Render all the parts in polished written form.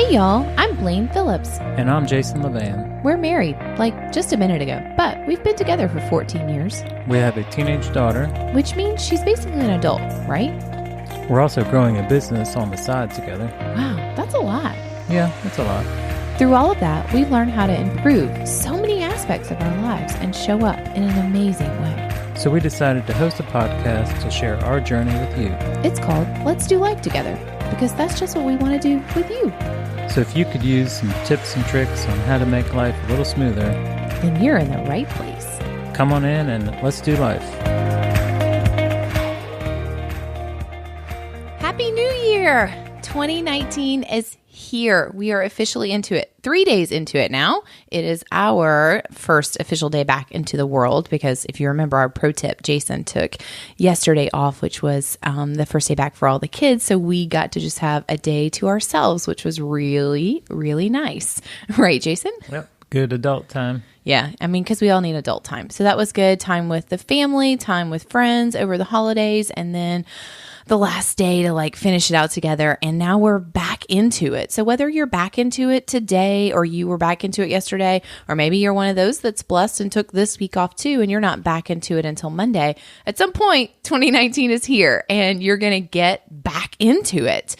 Hey y'all, I'm Blaine Phillips. And I'm Phillips-LeVan. We're married, like just a minute ago, but we've been together for 14 years. We have a teenage daughter. Which means she's basically an adult, right? We're also growing a business on the side together. Wow, that's a lot. Yeah, that's a lot. Through all of that, we've learned how to improve so many aspects of our lives and show up in an amazing way. So we decided to host a podcast to share our journey with you. It's called Let's Do Life Together, because that's just what we want to do with you. So if you could use some tips and tricks on how to make life a little smoother, then you're in the right place. Come on in and let's do life. Happy New Year! 2019 is here. We are officially into it. 3 days into it now. It is our first official day back into the world because if you remember our pro tip, Jason took yesterday off, which was the first day back for all the kids. So we got to just have a day to ourselves, which was really, really nice. Right, Jason? Yep. Good adult time. Yeah, I mean, because we all need adult time. So that was good. Time with the family, time with friends over the holidays, and then the last day to like finish it out together. And now we're back into it. So whether you're back into it today or you were back into it yesterday, or maybe you're one of those that's blessed and took this week off too, and you're not back into it until Monday, at some point, 2019 is here and you're going to get back into it.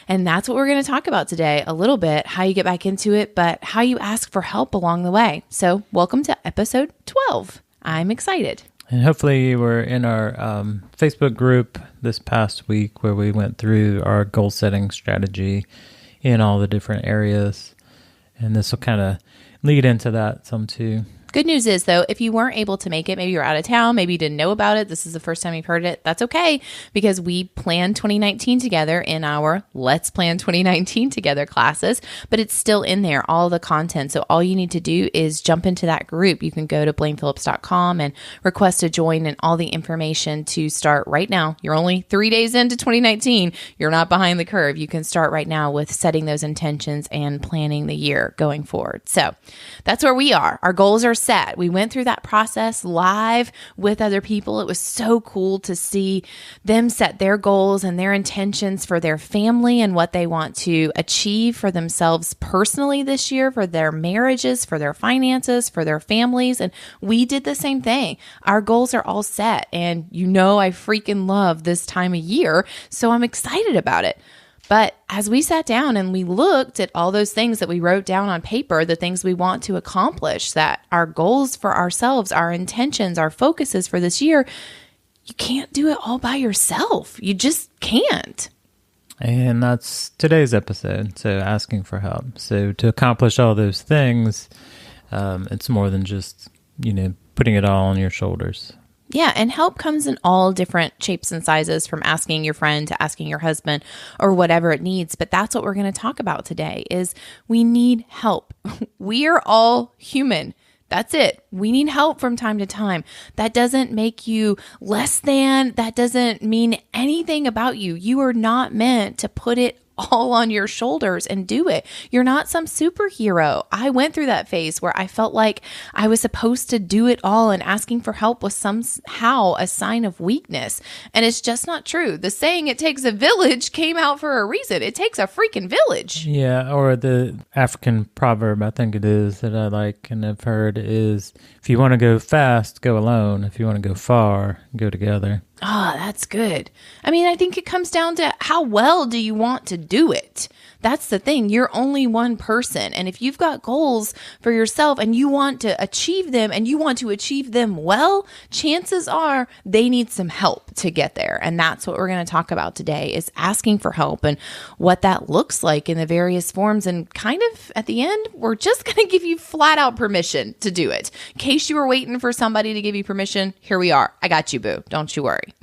And that's what we're going to talk about today a little bit, how you get back into it, but how you ask for help along the way. So welcome to episode 12. I'm excited. And hopefully you were in our Facebook group this past week where we went through our goal setting strategy in all the different areas. And this will kind of lead into that some too. Good news is, though, if you weren't able to make it, maybe you're out of town, maybe you didn't know about it, this is the first time you've heard it, that's okay, because we planned 2019 together in our Let's Plan 2019 Together classes, but it's still in there, all the content. So all you need to do is jump into that group. You can go to blainephillips.com and request to join and all the information to start right now. You're only 3 days into 2019. You're not behind the curve. You can start right now with setting those intentions and planning the year going forward. So that's where we are. Our goals are set. We went through that process live with other people. It was so cool to see them set their goals and their intentions for their family and what they want to achieve for themselves personally this year, for their marriages, for their finances, for their families. And we did the same thing. Our goals are all set. And you know, I freaking love this time of year. So I'm excited about it. But as we sat down and we looked at all those things that we wrote down on paper, the things we want to accomplish, that our goals for ourselves, our intentions, our focuses for this year, you can't do it all by yourself. You just can't. And that's today's episode. So asking for help. So to accomplish all those things, it's more than just, putting it all on your shoulders. Yeah, and help comes in all different shapes and sizes, from asking your friend to asking your husband or whatever it needs. But that's what we're going to talk about today is we need help. We are all human. That's it. We need help from time to time. That doesn't make you less than. That doesn't mean anything about you. You are not meant to put it all on your shoulders and do it. You're not some superhero. I went through that phase where I felt like I was supposed to do it all, and asking for help was somehow a sign of weakness. And it's just not true. The saying, it takes a village, came out for a reason. It takes a freaking village. Yeah, or the African proverb, I think it is, that I like and have heard is, if you want to go fast, go alone. If you want to go far, go together. Ah, that's good. I mean, I think it comes down to how well do you want to do it? That's the thing. You're only one person. And if you've got goals for yourself and you want to achieve them and you want to achieve them well, chances are they need some help to get there. And that's what we're going to talk about today, is asking for help and what that looks like in the various forms. And kind of at the end, we're just going to give you flat out permission to do it. In case you were waiting for somebody to give you permission, here we are. I got you, boo. Don't you worry.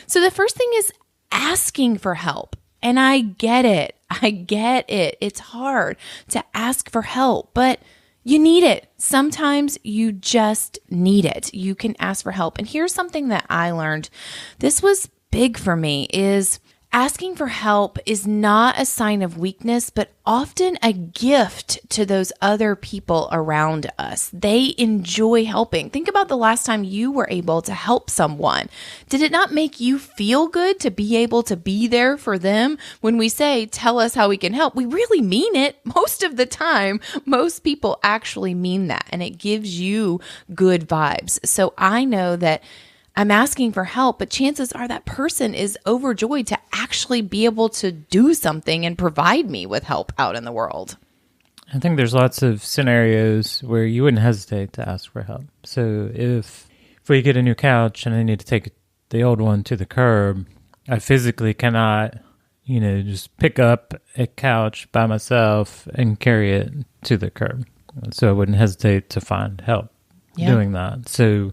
So the first thing is asking for help. And I get it. It's hard to ask for help, but you need it. Sometimes you just need it. You can ask for help. And here's something that I learned. This was big for me, is Asking for help is not a sign of weakness, but often a gift to those other people around us. They enjoy helping. Think about the last time you were able to help someone. Did it not make you feel good to be able to be there for them? When we say, tell us how we can help, we really mean it. Most of the time, most people actually mean that, and it gives you good vibes. So I know that I'm asking for help, but chances are that person is overjoyed to actually be able to do something and provide me with help out in the world. I think there's lots of scenarios where you wouldn't hesitate to ask for help. So if we get a new couch and I need to take the old one to the curb, I physically cannot, just pick up a couch by myself and carry it to the curb. So I wouldn't hesitate to find help doing that. So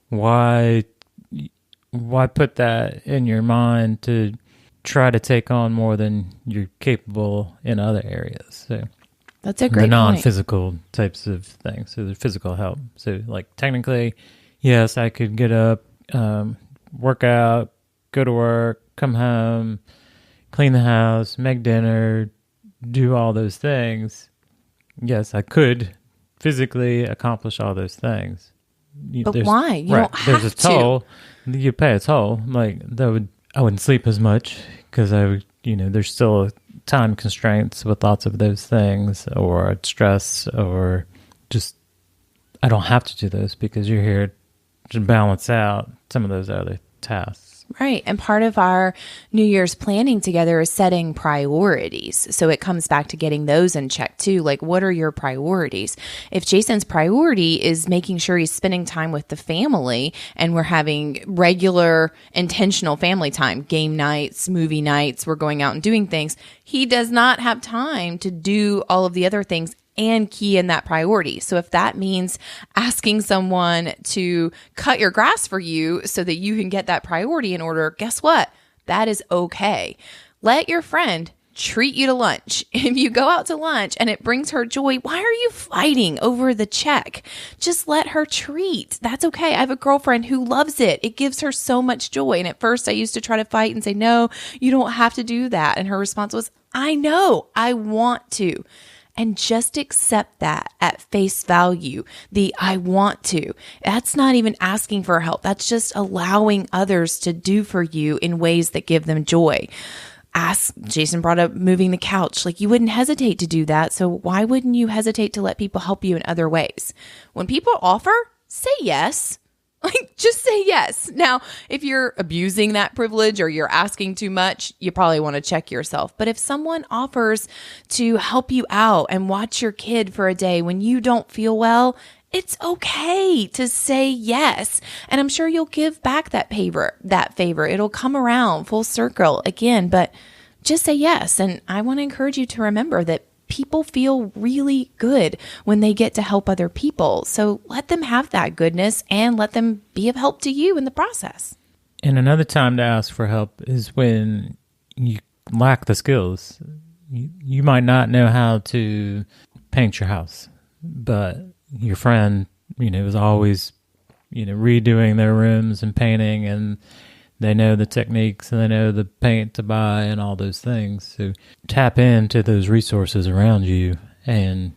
why put that in your mind to try to take on more than you're capable in other areas? So that's a great the point. non-physical types of things. So the physical help. So like technically, yes, I could get up, work out, go to work, come home, clean the house, make dinner, do all those things. Yes, I could physically accomplish all those things. But why? You don't have There's a toll. You pay a toll. Like I wouldn't sleep as much because there's still time constraints with lots of those things, or stress, or just I don't have to do those because you're here to balance out some of those other tasks. Right. And part of our New Year's planning together is setting priorities. So it comes back to getting those in check too. Like, what are your priorities? If Jason's priority is making sure he's spending time with the family and we're having regular intentional family time, game nights, movie nights, we're going out and doing things, he does not have time to do all of the other things and key in that priority. So if that means asking someone to cut your grass for you so that you can get that priority in order, guess what? That is okay. Let your friend treat you to lunch. If you go out to lunch and it brings her joy, why are you fighting over the check? Just let her treat. That's okay. I have a girlfriend who loves it. It gives her so much joy. And at first I used to try to fight and say, no, you don't have to do that. And her response was, I know, I want to. And just accept that at face value, the I want to. That's not even asking for help. That's just allowing others to do for you in ways that give them joy. Jason brought up moving the couch. Like, you wouldn't hesitate to do that. So why wouldn't you hesitate to let people help you in other ways? When people offer, say yes. Like, just say yes. Now, if you're abusing that privilege or you're asking too much, you probably want to check yourself. But if someone offers to help you out and watch your kid for a day when you don't feel well, it's okay to say yes. And I'm sure you'll give back that favor. It'll come around full circle again, but just say yes. And I want to encourage you to remember that people feel really good when they get to help other people. So let them have that goodness and let them be of help to you in the process. And another time to ask for help is when you lack the skills. You might not know how to paint your house, but your friend, is always, redoing their rooms and painting, and they know the techniques and they know the paint to buy and all those things. So tap into those resources around you and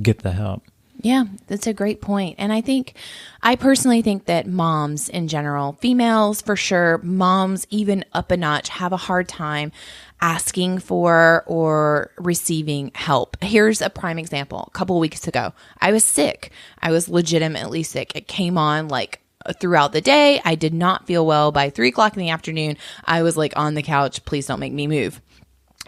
get the help. Yeah, that's a great point. And I personally think that moms in general, females for sure, moms even up a notch, have a hard time asking for or receiving help. Here's a prime example. A couple of weeks ago, I was sick. I was legitimately sick. It came on like throughout the day. I did not feel well. By 3:00 in the afternoon, I was like on the couch. Please don't make me move.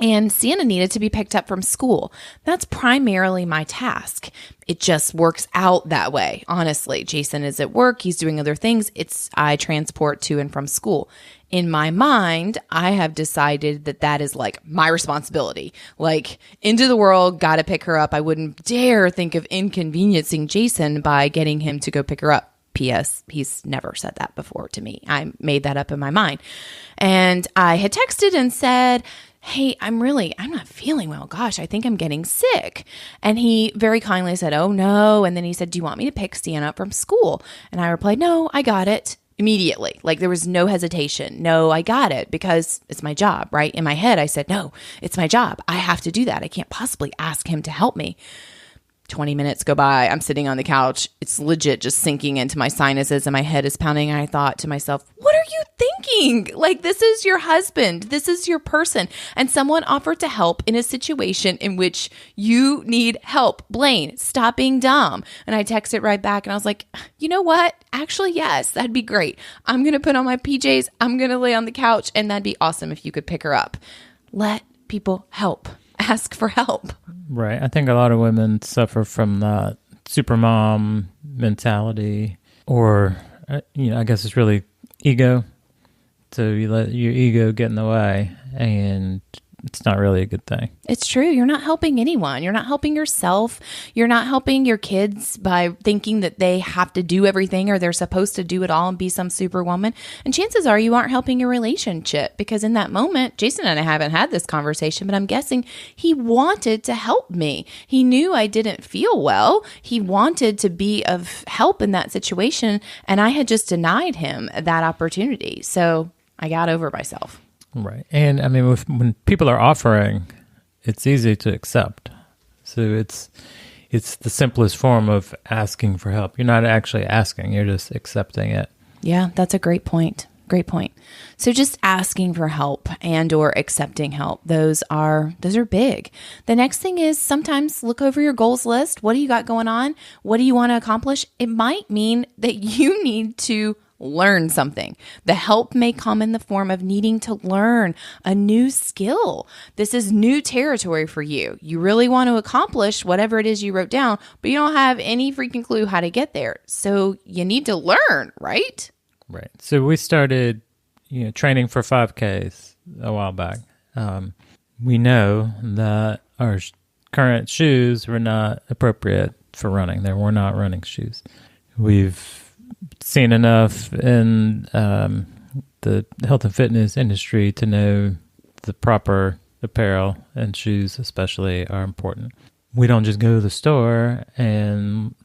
And Sienna needed to be picked up from school. That's primarily my task. It just works out that way. Honestly, Jason is at work. He's doing other things. I transport to and from school. In my mind, I have decided that is like my responsibility. Like, into the world, got to pick her up. I wouldn't dare think of inconveniencing Jason by getting him to go pick her up. P.S. He's never said that before to me. I made that up in my mind. And I had texted and said, hey, I'm not feeling well. Gosh, I think I'm getting sick. And he very kindly said, oh no. And then he said, do you want me to pick Sienna up from school? And I replied, no, I got it. immediately. Like there was no hesitation. No, I got it because it's my job, right? In my head, I said, no, it's my job. I have to do that. I can't possibly ask him to help me. 20 minutes go by. I'm sitting on the couch. It's legit just sinking into my sinuses and my head is pounding. And I thought to myself, what are you thinking? Like, this is your husband. This is your person. And someone offered to help in a situation in which you need help. Blaine, stop being dumb. And I texted right back and I was like, you know what? Actually, yes, that'd be great. I'm going to put on my PJs. I'm going to lay on the couch and that'd be awesome if you could pick her up. Let people help. Ask for help. Right. I think a lot of women suffer from that supermom mentality, or, I guess it's really ego. So you let your ego get in the way, and it's not really a good thing. It's true. You're not helping anyone. You're not helping yourself. You're not helping your kids by thinking that they have to do everything or they're supposed to do it all and be some superwoman. And chances are you aren't helping your relationship, because in that moment, Jason and I haven't had this conversation, but I'm guessing he wanted to help me. He knew I didn't feel well. He wanted to be of help in that situation, and I had just denied him that opportunity. So I got over myself. Right. And I mean, when people are offering, it's easy to accept. So it's the simplest form of asking for help. You're not actually asking, you're just accepting it. Yeah, that's a great point. Great point. So just asking for help and or accepting help, those are big. The next thing is sometimes look over your goals list. What do you got going on? What do you want to accomplish? It might mean that you need to learn something. The help may come in the form of needing to learn a new skill. This is new territory for you. You really want to accomplish whatever it is you wrote down, but you don't have any freaking clue how to get there. So you need to learn, right? Right. So we started, training for 5Ks a while back. We know that our current shoes were not appropriate for running. They were not running shoes. We've seen enough in the health and fitness industry to know the proper apparel and shoes especially are important. We don't just go to the store and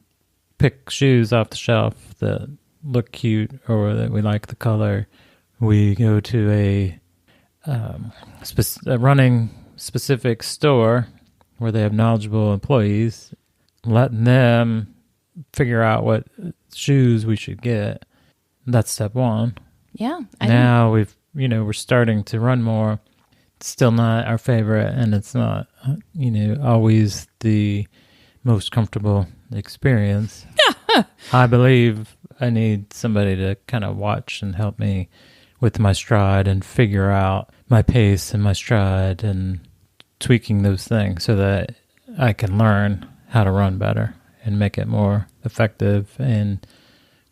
pick shoes off the shelf that look cute or that we like the color. We go to a running specific store where they have knowledgeable employees, letting them figure out what shoes we should get. That's step one. Yeah. Now we're starting to run more. It's still not our favorite, and it's not, always the most comfortable experience. I believe I need somebody to kind of watch and help me with my stride and figure out my pace and my stride and tweaking those things so that I can learn how to run better and make it more effective and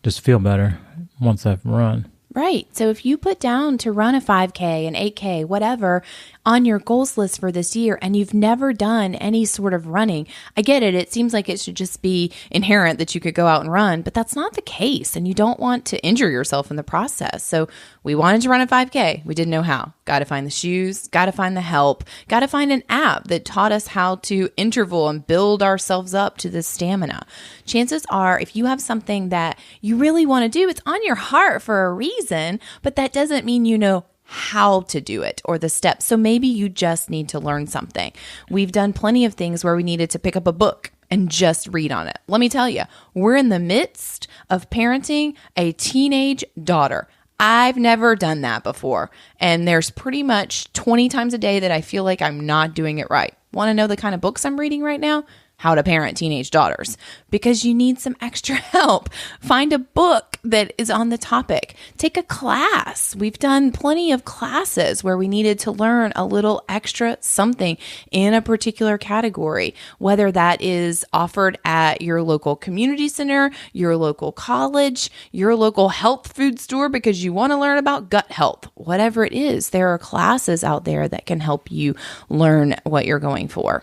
just feel better once I've run. Right. So if you put down to run a 5K, an 8K, whatever, on your goals list for this year, and you've never done any sort of running, I get it. It seems like it should just be inherent that you could go out and run, but that's not the case. And you don't want to injure yourself in the process. So we wanted to run a 5K. We didn't know how. Got to find the shoes, got to find the help, got to find an app that taught us how to interval and build ourselves up to this stamina. Chances are, if you have something that you really want to do, it's on your heart for a reason, but that doesn't mean you know how to do it or the steps. So maybe you just need to learn something. We've done plenty of things where we needed to pick up a book and just read on it. Let me tell you, we're in the midst of parenting a teenage daughter. I've never done that before. And there's pretty much 20 times a day that I feel like I'm not doing it right. Want to know the kind of books I'm reading right now? How to Parent Teenage Daughters, because you need some extra help. Find a book that is on the topic. Take a class. We've done plenty of classes where we needed to learn a little extra something in a particular category, whether that is offered at your local community center, your local college, your local health food store because you want to learn about gut health. Whatever it is, there are classes out there that can help you learn what you're going for.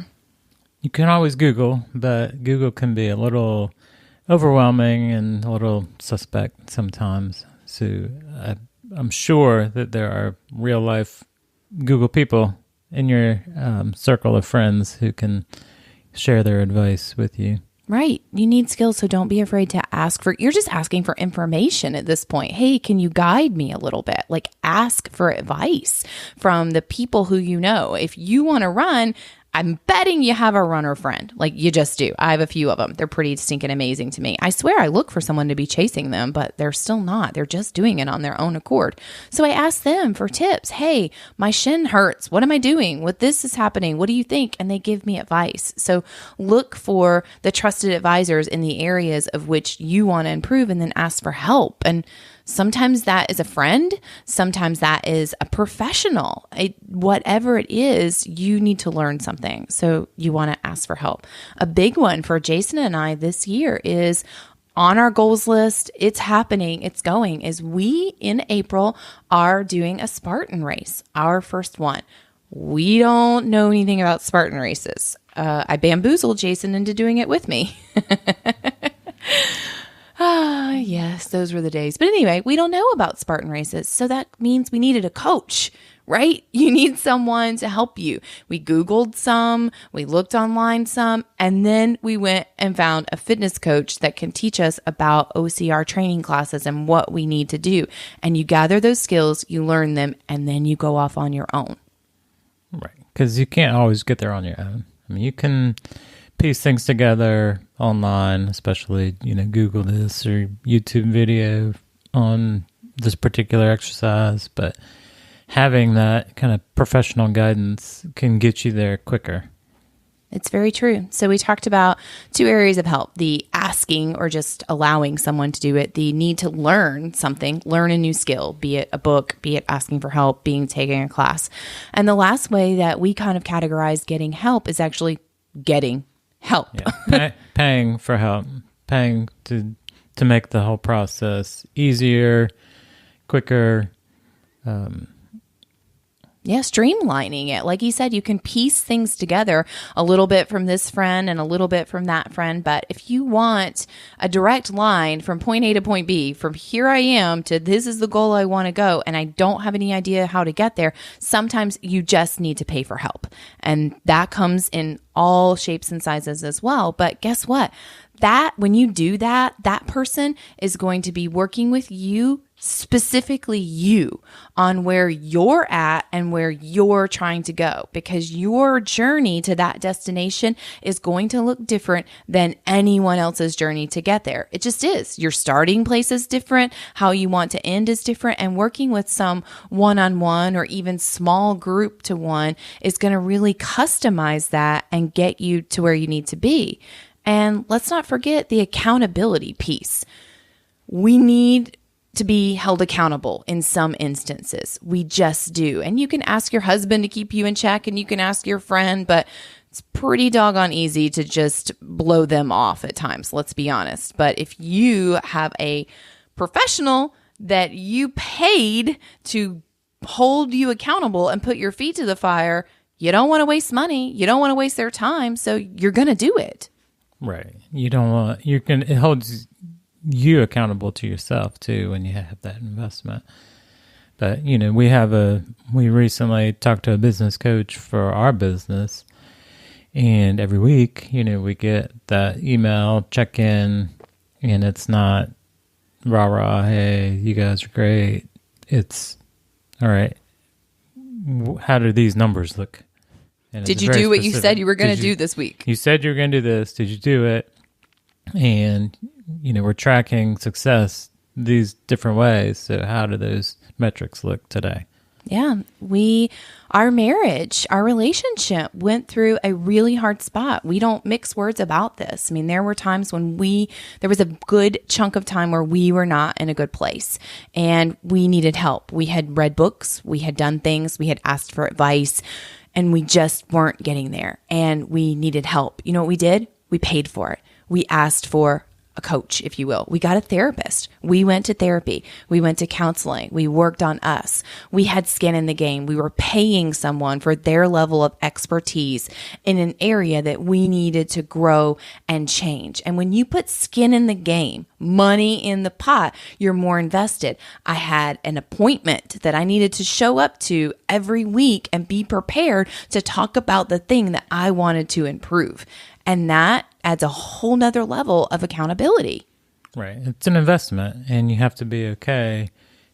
You can always Google, but Google can be a little overwhelming and a little suspect sometimes. So I'm sure that there are real life Google people in your circle of friends who can share their advice with you. Right. You need skills, so don't be afraid to ask for, you're just asking for information at this point. Hey, can you guide me a little bit? Like, ask for advice from the people who you know. If you want to run, I'm betting you have a runner friend. Like, you just do. I have a few of them. They're pretty stinking amazing to me. I swear I look for someone to be chasing them, but they're still not. They're just doing it on their own accord. So I ask them for tips. Hey, my shin hurts. What am I doing? What this is happening? What do you think? And they give me advice. So look for the trusted advisors in the areas of which you want to improve, and then ask for help. And sometimes that is a friend. Sometimes that is a professional. Whatever it is, you need to learn something. So you want to ask for help. A big one for Jason and I this year is on our goals list. It's happening. It's going. Is we in April are doing a Spartan race, our first one. We don't know anything about Spartan races. I bamboozled Jason into doing it with me. Yes, those were the days. But anyway, we don't know about Spartan races. So that means we needed a coach, right? You need someone to help you. We Googled some, we looked online some, and then we went and found a fitness coach that can teach us about OCR training classes and what we need to do. And you gather those skills, you learn them, and then you go off on your own. Right. Because you can't always get there on your own. I mean, you can piece things together online, especially, Google this or YouTube video on this particular exercise, but having that kind of professional guidance can get you there quicker. It's very true. So we talked about 2 areas of help: the asking or just allowing someone to do it, the need to learn something, learn a new skill, be it a book, be it asking for help, taking a class. And the last way that we kind of categorize getting help is actually getting help. Yeah. Paying for help, paying to make the whole process easier, quicker. Streamlining it. Like you said, you can piece things together a little bit from this friend and a little bit from that friend. But if you want a direct line from point A to point B, from here I am to this is the goal I want to go, and I don't have any idea how to get there, sometimes you just need to pay for help. And that comes in all shapes and sizes as well. But guess what? When you do that, that person is going to be working with you, specifically you, on where you're at and where you're trying to go, because your journey to that destination is going to look different than anyone else's journey to get there. It just is. Your starting place is different. How you want to end is different. And working with some one-on-one or even small group to one is going to really customize that and get you to where you need to be. And let's not forget the accountability piece. We need to be held accountable in some instances. We just do. And you can ask your husband to keep you in check, and you can ask your friend, but it's pretty doggone easy to just blow them off at times, let's be honest. But if you have a professional that you paid to hold you accountable and put your feet to the fire, you don't want to waste money. You don't want to waste their time. So you're going to do it. Right. It holds you accountable to yourself too when you have that investment. But, we recently talked to a business coach for our business, and every week, we get that email check-in, and it's not rah, hey, you guys are great. It's, all right, how do these numbers look? Did you do what you said you were going to do this week? You said you were going to do this. Did you do it? And, we're tracking success these different ways. So how do those metrics look today? Yeah, our marriage, our relationship went through a really hard spot. We don't mix words about this. I mean, there were times when there was a good chunk of time where we were not in a good place and we needed help. We had read books, we had done things, we had asked for advice, and we just weren't getting there, and we needed help. You know what we did? We paid for it. We asked for a coach, if you will. We got a therapist. We went to therapy. We went to counseling. We worked on us. We had skin in the game. We were paying someone for their level of expertise in an area that we needed to grow and change. And when you put skin in the game, money in the pot, you're more invested. I had an appointment that I needed to show up to every week and be prepared to talk about the thing that I wanted to improve. And that adds a whole nother level of accountability. Right. It's an investment, and you have to be okay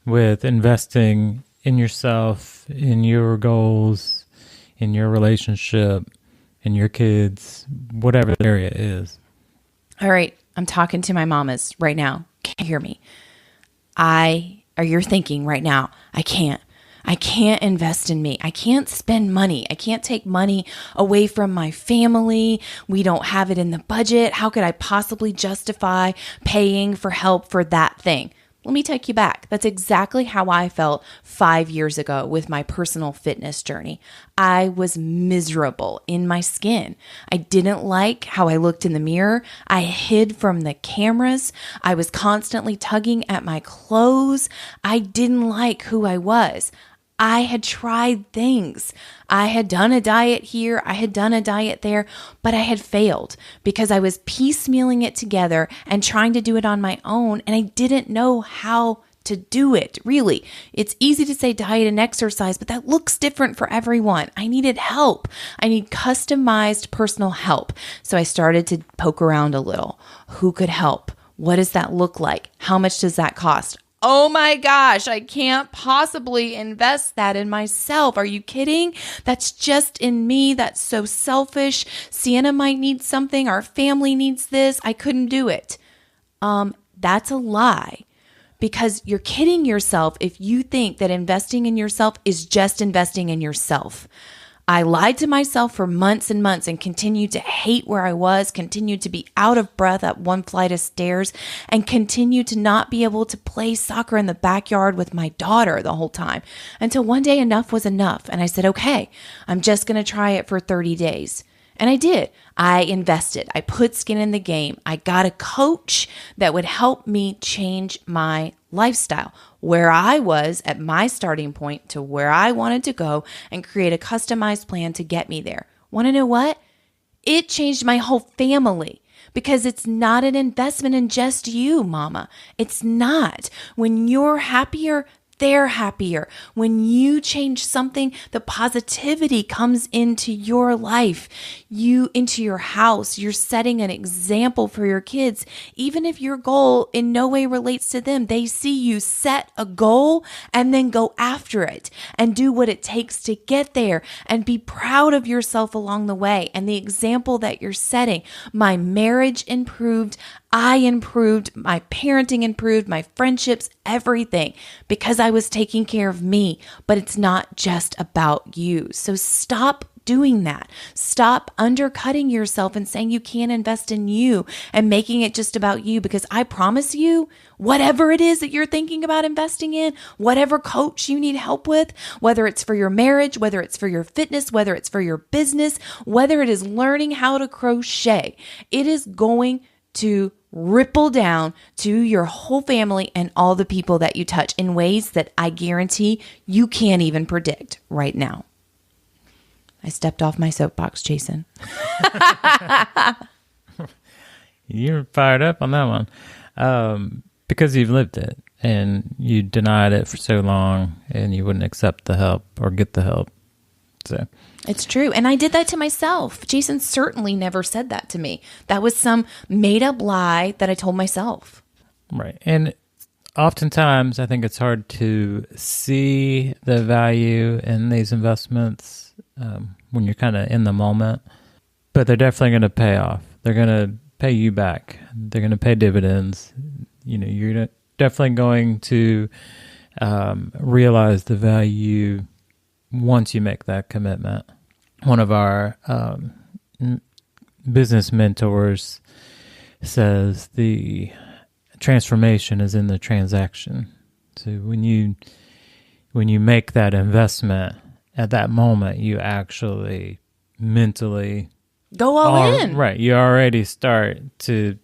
with investing in yourself, in your goals, in your relationship, in your kids, whatever the area is. All right. I'm talking to my mamas right now. Can you hear me? Or you're thinking right now, I can't invest in me. I can't spend money. I can't take money away from my family. We don't have it in the budget. How could I possibly justify paying for help for that thing? Let me take you back. That's exactly how I felt 5 years ago with my personal fitness journey. I was miserable in my skin. I didn't like how I looked in the mirror. I hid from the cameras. I was constantly tugging at my clothes. I didn't like who I was. I had tried things. I had done a diet here. I had done a diet there, but I had failed because I was piecemealing it together and trying to do it on my own. And I didn't know how to do it. Really, it's easy to say diet and exercise, but that looks different for everyone. I needed help. I need customized personal help. So I started to poke around a little. Who could help? What does that look like? How much does that cost? Oh my gosh, I can't possibly invest that in myself. Are you kidding? That's just in me. That's so selfish. Sienna might need something. Our family needs this. I couldn't do it. That's a lie, because you're kidding yourself if you think that investing in yourself is just investing in yourself. I lied to myself for months and months and continued to hate where I was, continued to be out of breath up one flight of stairs, and continued to not be able to play soccer in the backyard with my daughter the whole time, until one day enough was enough. And I said, okay, I'm just going to try it for 30 days. And I did. I invested. I put skin in the game. I got a coach that would help me change my lifestyle, where I was at my starting point to where I wanted to go, and create a customized plan to get me there. Want to know what? It changed my whole family, because it's not an investment in just you, mama. It's not. When you're happier, they're happier. When you change something, the positivity comes into your life, into your house. You're setting an example for your kids. Even if your goal in no way relates to them, they see you set a goal and then go after it and do what it takes to get there, and be proud of yourself along the way and the example that you're setting. My marriage improved. I improved, my parenting improved, my friendships, everything, because I was taking care of me. But it's not just about you. So stop doing that. Stop undercutting yourself and saying you can't invest in you and making it just about you, because I promise you, whatever it is that you're thinking about investing in, whatever coach you need help with, whether it's for your marriage, whether it's for your fitness, whether it's for your business, whether it is learning how to crochet, it is going to ripple down to your whole family and all the people that you touch in ways that I guarantee you can't even predict right now. I stepped off my soapbox, Jason. You're fired up on that one. Because you've lived it and you denied it for so long, and you wouldn't accept the help or get the help. So it's true. And I did that to myself. Jason certainly never said that to me. That was some made up lie that I told myself. Right. And oftentimes I think it's hard to see the value in these investments when you're kind of in the moment, but they're definitely going to pay off. They're going to pay you back. They're going to pay dividends. You know, you're definitely going to realize the value once you make that commitment. One of our business mentors says the transformation is in the transaction. So when you make that investment, at that moment, you actually mentally go all in. Right. You already start to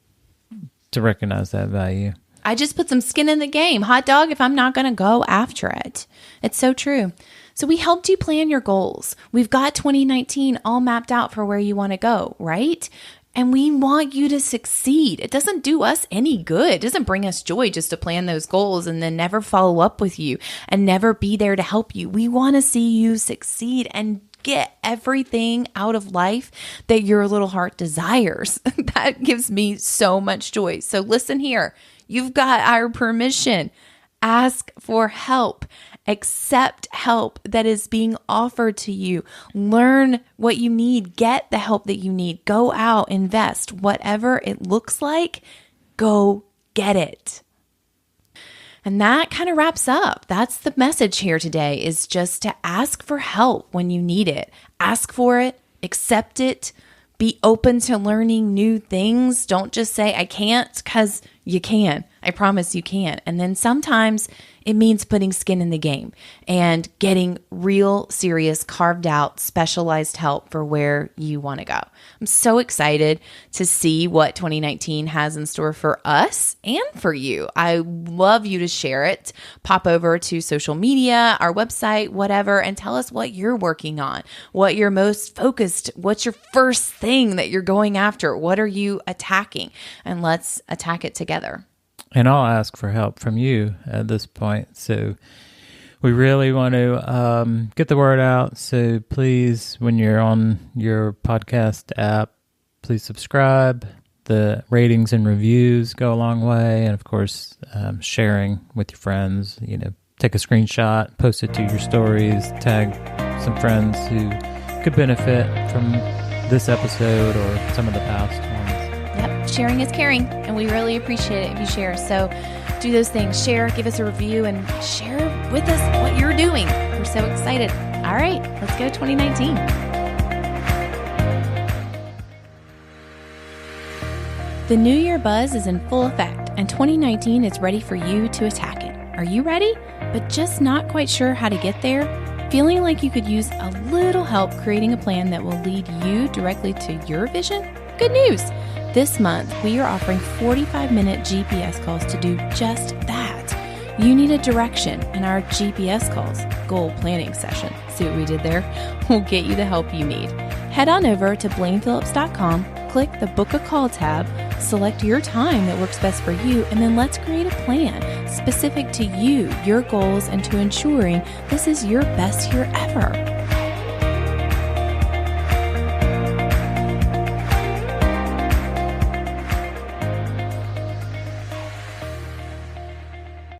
recognize that value. I just put some skin in the game. Hot dog if I'm not going to go after it. It's so true. So we helped you plan your goals. We've got 2019 all mapped out for where you want to go, right? And we want you to succeed. It doesn't do us any good. It doesn't bring us joy just to plan those goals and then never follow up with you and never be there to help you. We want to see you succeed and get everything out of life that your little heart desires. That gives me so much joy. So listen here, you've got our permission. Ask for help. Accept help that is being offered to you. Learn what you need. Get the help that you need. Go out, invest, whatever it looks like, go get it. And that kind of wraps up. That's the message here today, is just to ask for help when you need it. Ask for it, accept it, be open to learning new things. Don't just say, I can't, because you can. I promise you can. And then sometimes it means putting skin in the game and getting real, serious, carved out, specialized help for where you want to go. I'm so excited to see what 2019 has in store for us and for you. I love you to share it. Pop over to social media, our website, whatever, and tell us what you're working on, what you're most focused, what's your first thing that you're going after, what are you attacking, and let's attack it together. And I'll ask for help from you at this point. So we really want to get the word out. So please, when you're on your podcast app, please subscribe. The ratings and reviews go a long way. And of course, sharing with your friends, take a screenshot, post it to your stories, tag some friends who could benefit from this episode or some of the past ones. Yep, sharing is caring, and we really appreciate it if you share. So do those things. Share, give us a review, and share with us what you're doing. We're so excited. All right, let's go 2019. The New Year buzz is in full effect, and 2019 is ready for you to attack it. Are you ready, but just not quite sure how to get there? Feeling like you could use a little help creating a plan that will lead you directly to your vision? Good news! This month, we are offering 45-minute GPS calls to do just that. You need a direction, and our GPS calls, goal planning session, see what we did there, will get you the help you need. Head on over to blainephillips.com, click the Book a Call tab, select your time that works best for you, and then let's create a plan specific to you, your goals, and to ensuring this is your best year ever.